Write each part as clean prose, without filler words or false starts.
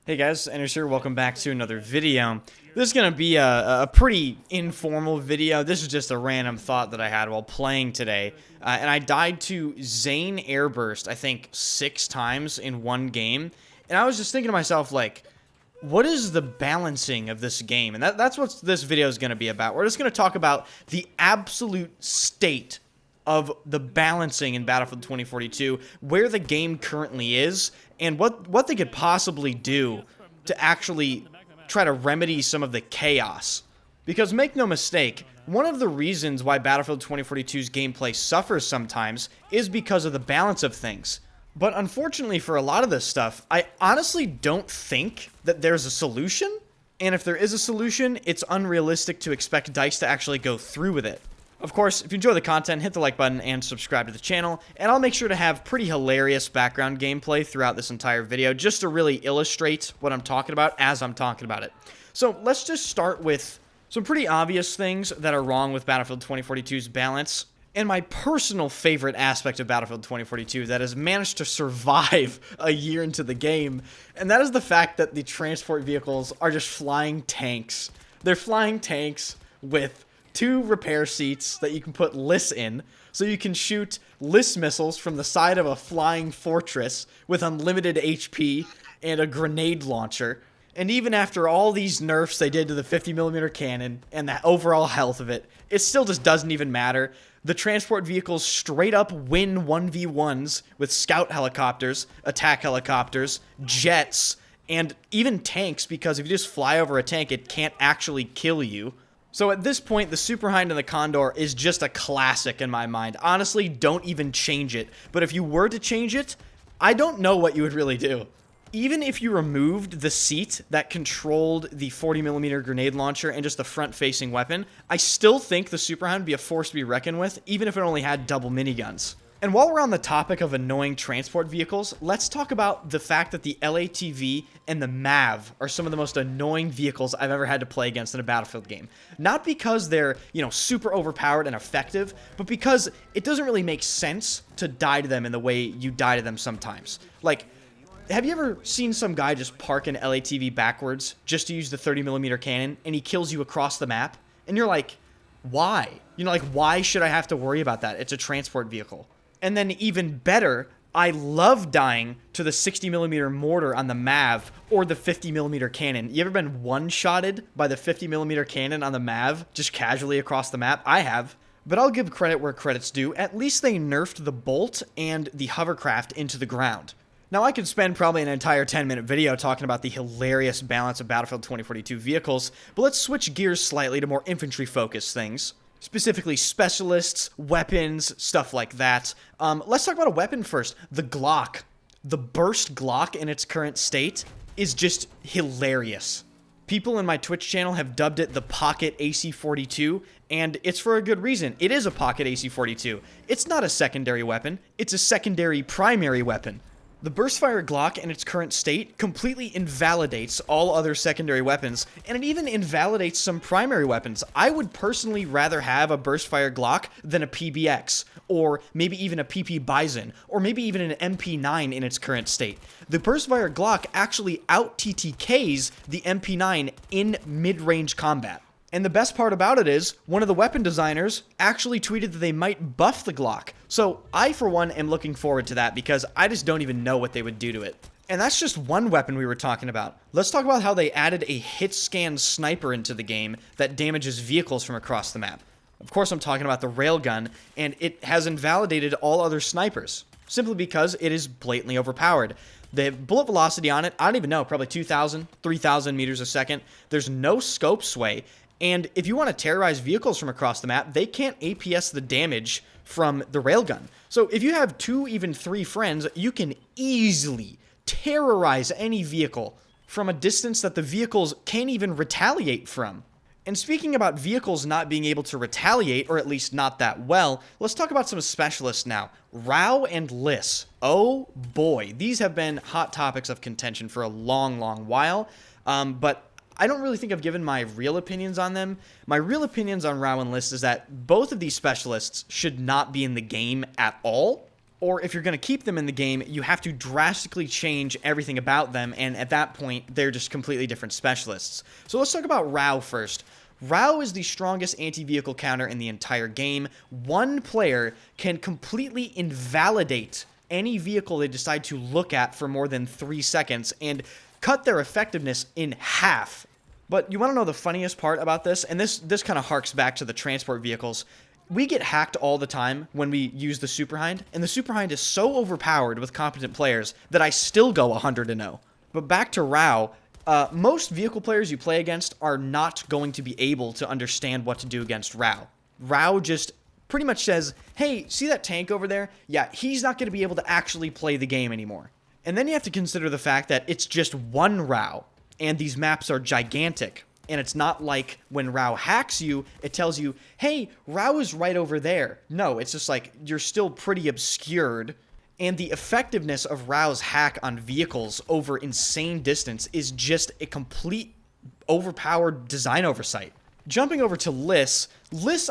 Hey guys, Anders here. Welcome back to another video. This is going to be a pretty informal video. This is just a random thought that I had while playing today. And I died to Zane Airburst, I think, 6 times in one game. And I was just thinking to myself, like, what is the balancing of this game? And that's what this video is going to be about. We're just going to talk about the absolute state of the balancing in Battlefield 2042, where the game currently is, and what they could possibly do to actually try to remedy some of the chaos. Because make no mistake, one of the reasons why Battlefield 2042's gameplay suffers sometimes is because of the balance of things. But unfortunately for a lot of this stuff, I honestly don't think that there's a solution, and if there is a solution, it's unrealistic to expect DICE to actually go through with it. Of course, if you enjoy the content, hit the like button and subscribe to the channel, and I'll make sure to have pretty hilarious background gameplay throughout this entire video, just to really illustrate what I'm talking about as I'm talking about it. So let's just start with some pretty obvious things that are wrong with Battlefield 2042's balance, and my personal favorite aspect of Battlefield 2042 that has managed to survive a year into the game, and that is the fact that the transport vehicles are just flying tanks. They're flying tanks with 2 repair seats that you can put LIS in, so you can shoot LIS missiles from the side of a flying fortress with unlimited HP and a grenade launcher. And even after all these nerfs they did to the 50mm cannon and the overall health of it, it still just doesn't even matter. The transport vehicles straight up win 1v1s with scout helicopters, attack helicopters, jets, and even tanks, because if you just fly over a tank, it can't actually kill you. So at this point, the Super Hind and the Condor is just a classic in my mind. Honestly, don't even change it. But if you were to change it, I don't know what you would really do. Even if you removed the seat that controlled the 40mm grenade launcher and just the front-facing weapon, I still think the Super Hind would be a force to be reckoned with, even if it only had double miniguns. And while we're on the topic of annoying transport vehicles, let's talk about the fact that the LATV and the MAV are some of the most annoying vehicles I've ever had to play against in a Battlefield game. Not because they're, super overpowered and effective, but because it doesn't really make sense to die to them in the way you die to them sometimes. Like, have you ever seen some guy just park an LATV backwards just to use the 30mm cannon, and he kills you across the map? And you're like, why? Why should I have to worry about that? It's a transport vehicle. And then even better, I love dying to the 60mm mortar on the MAV or the 50mm cannon. You ever been one-shotted by the 50mm cannon on the MAV just casually across the map? I have. But I'll give credit where credit's due. At least they nerfed the bolt and the hovercraft into the ground. Now, I could spend probably an entire 10-minute video talking about the hilarious balance of Battlefield 2042 vehicles, but let's switch gears slightly to more infantry-focused things. Specifically specialists, weapons, stuff like that. Let's talk about a weapon first. The Glock. The burst Glock in its current state is just hilarious. People in my Twitch channel have dubbed it the Pocket AC-42, and it's for a good reason. It is a Pocket AC-42. It's not a secondary weapon. It's a secondary primary weapon. The burstfire Glock in its current state completely invalidates all other secondary weapons, and it even invalidates some primary weapons. I would personally rather have a burstfire Glock than a PBX, or maybe even a PP Bison, or maybe even an MP9 in its current state. The burstfire Glock actually out-TTKs the MP9 in mid-range combat. And the best part about it is, one of the weapon designers actually tweeted that they might buff the Glock. So I, for one, am looking forward to that because I just don't even know what they would do to it. And that's just one weapon we were talking about. Let's talk about how they added a hitscan sniper into the game that damages vehicles from across the map. Of course, I'm talking about the railgun, and it has invalidated all other snipers, simply because it is blatantly overpowered. The bullet velocity on it, I don't even know, probably 2,000, 3,000 meters a second. There's no scope sway. And if you want to terrorize vehicles from across the map, they can't APS the damage from the railgun. So if you have 2, even 3 friends, you can easily terrorize any vehicle from a distance that the vehicles can't even retaliate from. And speaking about vehicles not being able to retaliate, or at least not that well, let's talk about some specialists now. RAW and LIS. Oh boy, these have been hot topics of contention for a long, long while, but I don't really think I've given my real opinions on them. My real opinions on RAW and LIS is that both of these specialists should not be in the game at all, or if you're going to keep them in the game, you have to drastically change everything about them, and at that point, they're just completely different specialists. So let's talk about RAW first. RAW is the strongest anti-vehicle counter in the entire game. One player can completely invalidate any vehicle they decide to look at for more than 3 seconds and cut their effectiveness in half. But you want to know the funniest part about this? And this kind of harks back to the transport vehicles. We get hacked all the time when we use the Super Hind, and the Super Hind is so overpowered with competent players that I still go 100-0. But back to RAW, most vehicle players you play against are not going to be able to understand what to do against RAW. RAW just pretty much says, hey, see that tank over there? Yeah, he's not going to be able to actually play the game anymore. And then you have to consider the fact that it's just one RAW, and these maps are gigantic. And it's not like when RAW hacks you, it tells you, hey, RAW is right over there. No, it's just like you're still pretty obscured. And the effectiveness of RAW's hack on vehicles over insane distance is just a complete overpowered design oversight. Jumping over to Liss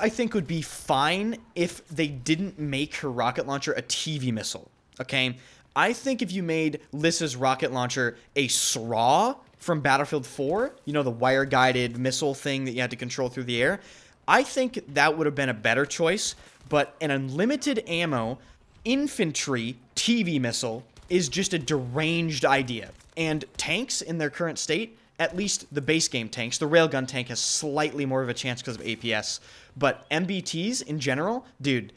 I think would be fine if they didn't make her rocket launcher a TV missile, okay? I think if you made Liss's rocket launcher a SRAW from Battlefield 4, you know, the wire-guided missile thing that you had to control through the air, I think that would have been a better choice, but an unlimited ammo infantry TV missile is just a deranged idea. And tanks in their current state, at least the base game tanks, the railgun tank has slightly more of a chance because of APS, but MBTs in general, dude,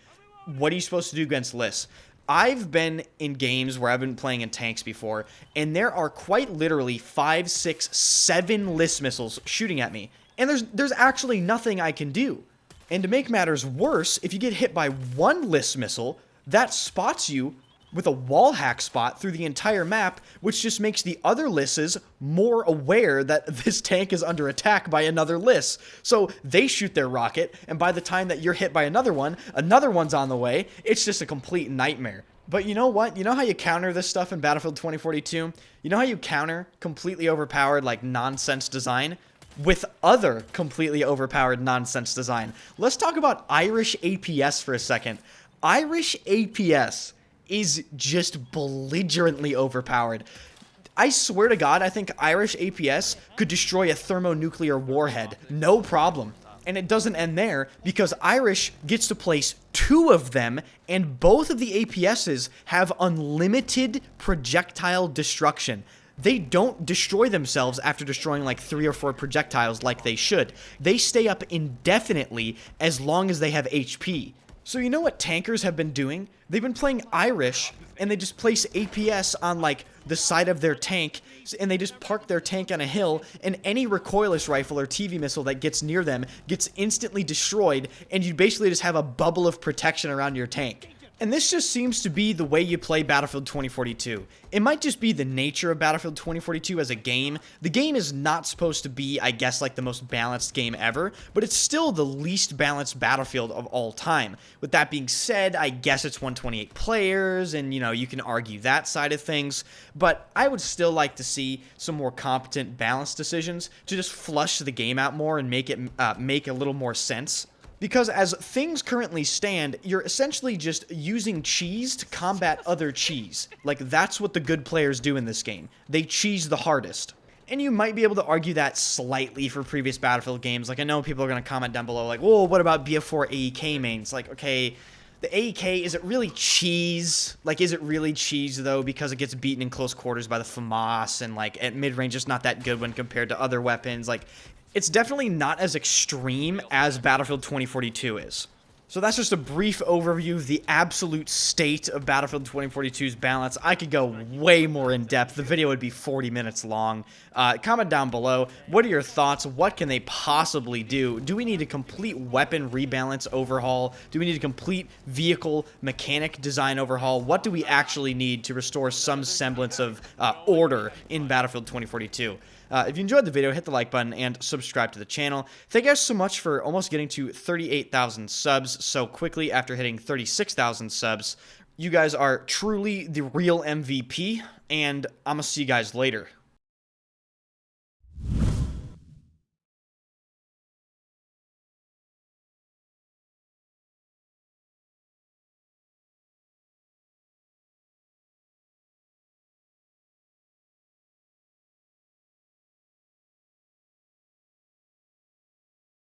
what are you supposed to do against Liss? I've been in games where I've been playing in tanks before, and there are quite literally 5, 6, 7 Liss missiles shooting at me, and there's actually nothing I can do. And to make matters worse, if you get hit by one Liss missile, that spots you with a wall hack spot through the entire map, which just makes the other Lisses more aware that this tank is under attack by another Liss. So they shoot their rocket, and by the time that you're hit by another one's on the way. It's just a complete nightmare. But you know what? You know how you counter this stuff in Battlefield 2042? You know how you counter completely overpowered, like, nonsense design? With other completely overpowered nonsense design. Let's talk about Irish APS for a second. Irish APS is just belligerently overpowered. I swear to God, I think Irish APS could destroy a thermonuclear warhead. No problem. And it doesn't end there, because Irish gets to place 2 of them, and both of the APSs have unlimited projectile destruction. They don't destroy themselves after destroying like 3 or 4 projectiles like they should. They stay up indefinitely as long as they have HP. So you know what tankers have been doing? They've been playing Irish, and they just place APS on, like, the side of their tank, and they just park their tank on a hill, and any recoilless rifle or TV missile that gets near them gets instantly destroyed, and you basically just have a bubble of protection around your tank. And this just seems to be the way you play Battlefield 2042. It might just be the nature of Battlefield 2042 as a game. The game is not supposed to be, I guess, like the most balanced game ever, but it's still the least balanced Battlefield of all time. With that being said, I guess it's 128 players, and, you know, you can argue that side of things, but I would still like to see some more competent, balanced decisions to just flush the game out more and make it make a little more sense. Because as things currently stand, you're essentially just using cheese to combat other cheese. Like, that's what the good players do in this game. They cheese the hardest. And you might be able to argue that slightly for previous Battlefield games. Like, I know people are going to comment down below, like, whoa, what about BF4 AEK mains? Like, okay, the AEK, is it really cheese? Like, is it really cheese, though, because it gets beaten in close quarters by the FAMAS, and, like, at mid-range, it's not that good when compared to other weapons? Like, it's definitely not as extreme as Battlefield 2042 is. So that's just a brief overview of the absolute state of Battlefield 2042's balance. I could go way more in depth. The video would be 40 minutes long. Comment down below. What are your thoughts? What can they possibly do? Do we need a complete weapon rebalance overhaul? Do we need a complete vehicle mechanic design overhaul? What do we actually need to restore some semblance of order in Battlefield 2042? If you enjoyed the video, hit the like button and subscribe to the channel. Thank you guys so much for almost getting to 38,000 subs so quickly after hitting 36,000 subs. You guys are truly the real MVP, and I'm gonna see you guys later.